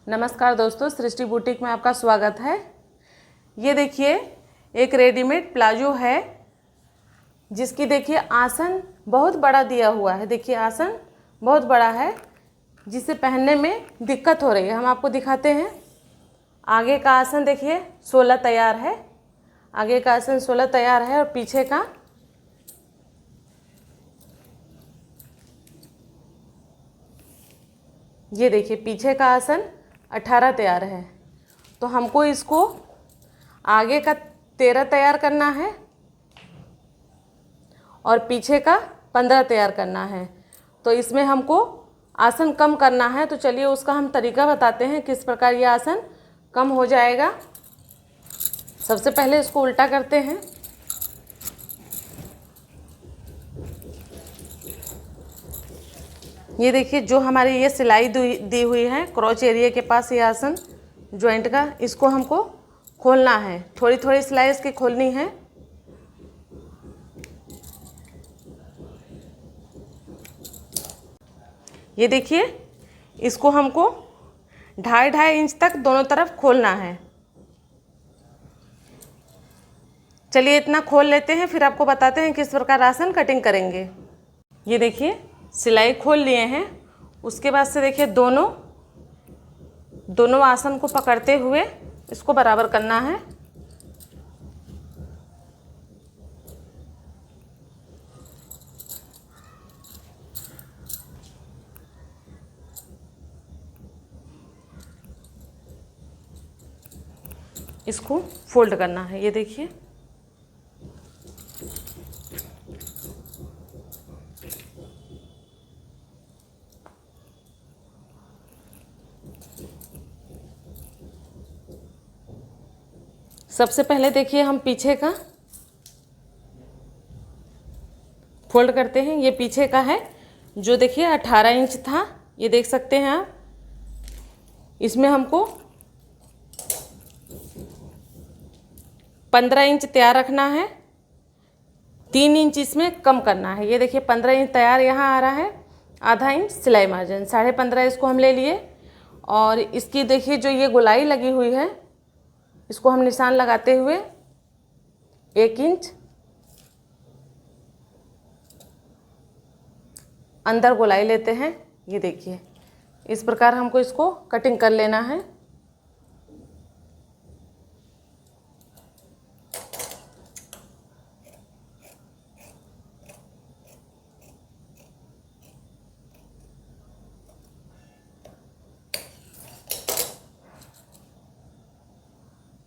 नमस्कार दोस्तों, सृष्टि बुटीक में आपका स्वागत है। ये देखिए एक रेडीमेड प्लाजो है जिसकी देखिए आसन बहुत बड़ा दिया हुआ है। देखिए आसन बहुत बड़ा है जिसे पहनने में दिक्कत हो रही है। हम आपको दिखाते हैं। आगे का आसन देखिए 16 तैयार है। आगे का आसन 16 तैयार है और पीछे का ये देखिए पीछे का आसन 18 तैयार है। तो हमको इसको आगे का 13 तैयार करना है और पीछे का 15 तैयार करना है। तो इसमें हमको आसन कम करना है। तो चलिए उसका हम तरीका बताते हैं किस प्रकार ये आसन कम हो जाएगा। सबसे पहले इसको उल्टा करते हैं। ये देखिए जो हमारी ये सिलाई दी हुई है क्रॉच एरिया के पास, ये आसन जॉइंट का, इसको हमको खोलना है। थोड़ी थोड़ी सिलाई इसकी खोलनी है। ये देखिए इसको हमको 2.5 इंच तक दोनों तरफ खोलना है। चलिए इतना खोल लेते हैं, फिर आपको बताते हैं किस प्रकार आसन कटिंग करेंगे। ये देखिए सिलाई खोल लिए हैं। उसके बाद से देखिए दोनों आसन को पकड़ते हुए इसको बराबर करना है। इसको फोल्ड करना है। ये देखिए सबसे पहले देखिए हम पीछे का फोल्ड करते हैं। ये पीछे का है जो देखिए 18 इंच था, ये देख सकते हैं आप। इसमें हमको 15 इंच तैयार रखना है, 3 इंच इसमें कम करना है। ये देखिए 15 इंच तैयार यहाँ आ रहा है, आधा इंच सिलाई मार्जिन, 15.5 इसको हम ले लिए। और इसकी देखिए जो ये गोलाई लगी हुई है इसको हम निशान लगाते हुए 1 इंच अंदर गोलाई लेते हैं। ये देखिए इस प्रकार हमको इसको कटिंग कर लेना है।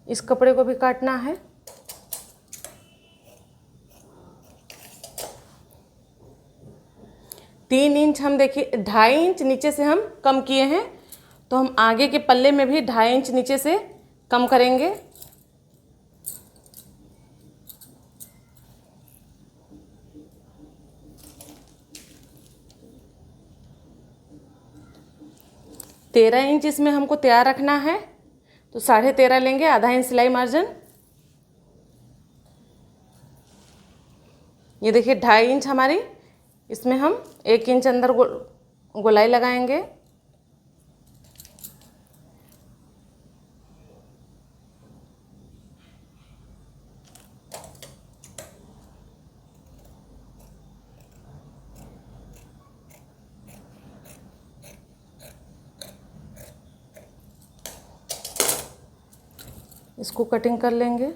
इस कपड़े को भी काटना है। तीन इंच हम देखिए 2.5 इंच नीचे से हम कम किए हैं, तो हम आगे के पल्ले में भी 2.5 इंच नीचे से कम करेंगे। तेरह इंच इसमें हमको तैयार रखना है, तो 13.5 लेंगे, आधा इंच सिलाई मार्जिन। ये देखिए 2.5 इंच हमारी, इसमें हम 1 इंच अंदर गोलाई लगाएंगे। इसको कटिंग कर लेंगे।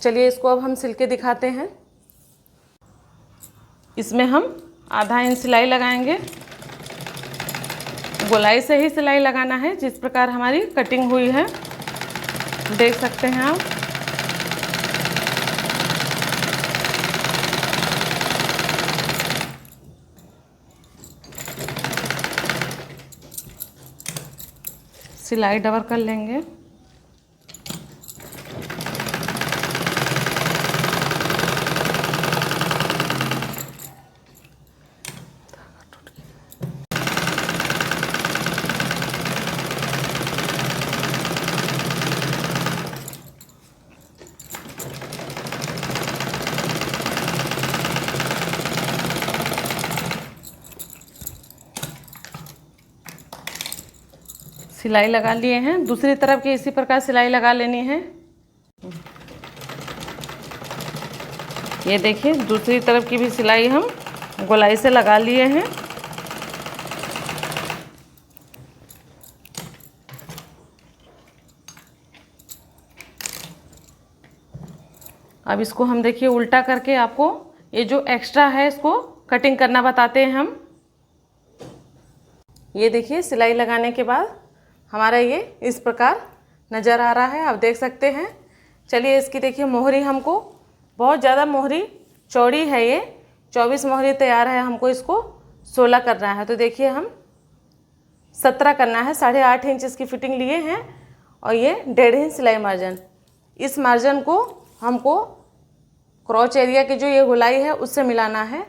चलिए इसको अब हम सिल के दिखाते हैं। इसमें हम आधा इंच सिलाई लगाएंगे। गोलाई से ही सिलाई लगाना है, जिस प्रकार हमारी कटिंग हुई है देख सकते हैं आप। सिलाई डबल कर लेंगे। सिलाई लगा लिए हैं। दूसरी तरफ की इसी प्रकार सिलाई लगा लेनी है। ये देखिए दूसरी तरफ की भी सिलाई हम गोलाई से लगा लिए हैं। अब इसको हम देखिए उल्टा करके आपको ये जो एक्स्ट्रा है इसको कटिंग करना बताते हैं हम। ये देखिए सिलाई लगाने के बाद हमारा ये इस प्रकार नज़र आ रहा है, आप देख सकते हैं। चलिए इसकी देखिए मोहरी हमको बहुत ज़्यादा मोहरी चौड़ी है, ये 24 मोहरी तैयार है, हमको इसको 16 करना है। तो देखिए हम 17 करना है। 8.5 इंच इसकी फिटिंग लिए हैं और ये 1.5 इंच सिलाई मार्जिन। इस मार्जिन को हमको क्रॉच एरिया की जो ये गोलाई है उससे मिलाना है।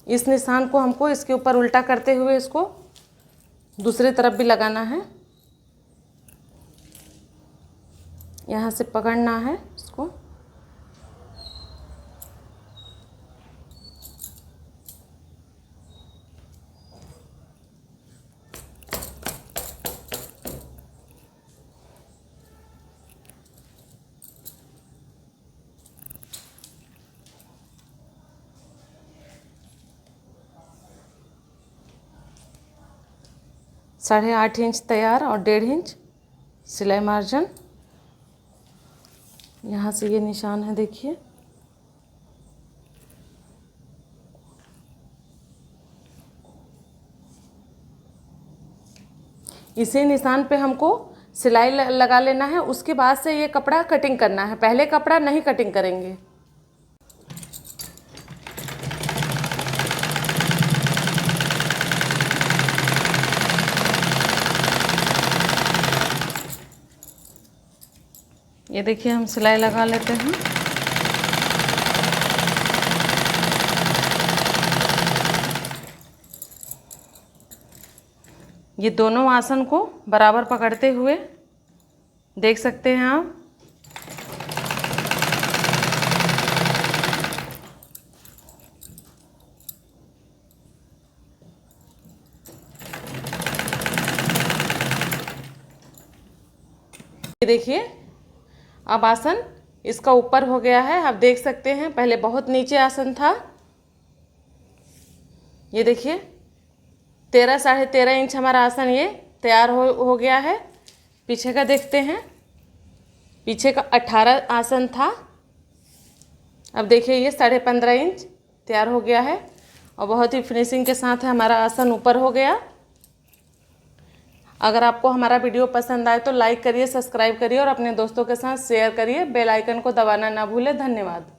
इस निशान को हमको इसके ऊपर उल्टा करते हुए इसको दूसरी तरफ भी लगाना है। यहाँ से पकड़ना है इसको। साढ़े 8 इंच तैयार और 1.5 इंच सिलाई मार्जिन। यहाँ से ये निशान है देखिए। इसी निशान पे हमको सिलाई लगा लेना है। उसके बाद से ये कपड़ा कटिंग करना है, पहले कपड़ा नहीं कटिंग करेंगे। ये देखिए हम सिलाई लगा लेते हैं। ये दोनों आसन को बराबर पकड़ते हुए देख सकते हैं आप। ये देखिए अब आसन इसका ऊपर हो गया है, आप देख सकते हैं। पहले बहुत नीचे आसन था। ये देखिए 13 साढ़े 13 इंच हमारा आसन ये तैयार हो गया है। पीछे का देखते हैं। पीछे का 18 आसन था, अब देखिए ये 15.5 इंच तैयार हो गया है और बहुत ही फिनिशिंग के साथ है हमारा आसन ऊपर हो गया। अगर आपको हमारा वीडियो पसंद आए तो लाइक करिए, सब्सक्राइब करिए और अपने दोस्तों के साथ शेयर करिए। बेल आइकन को दबाना ना भूलें। धन्यवाद।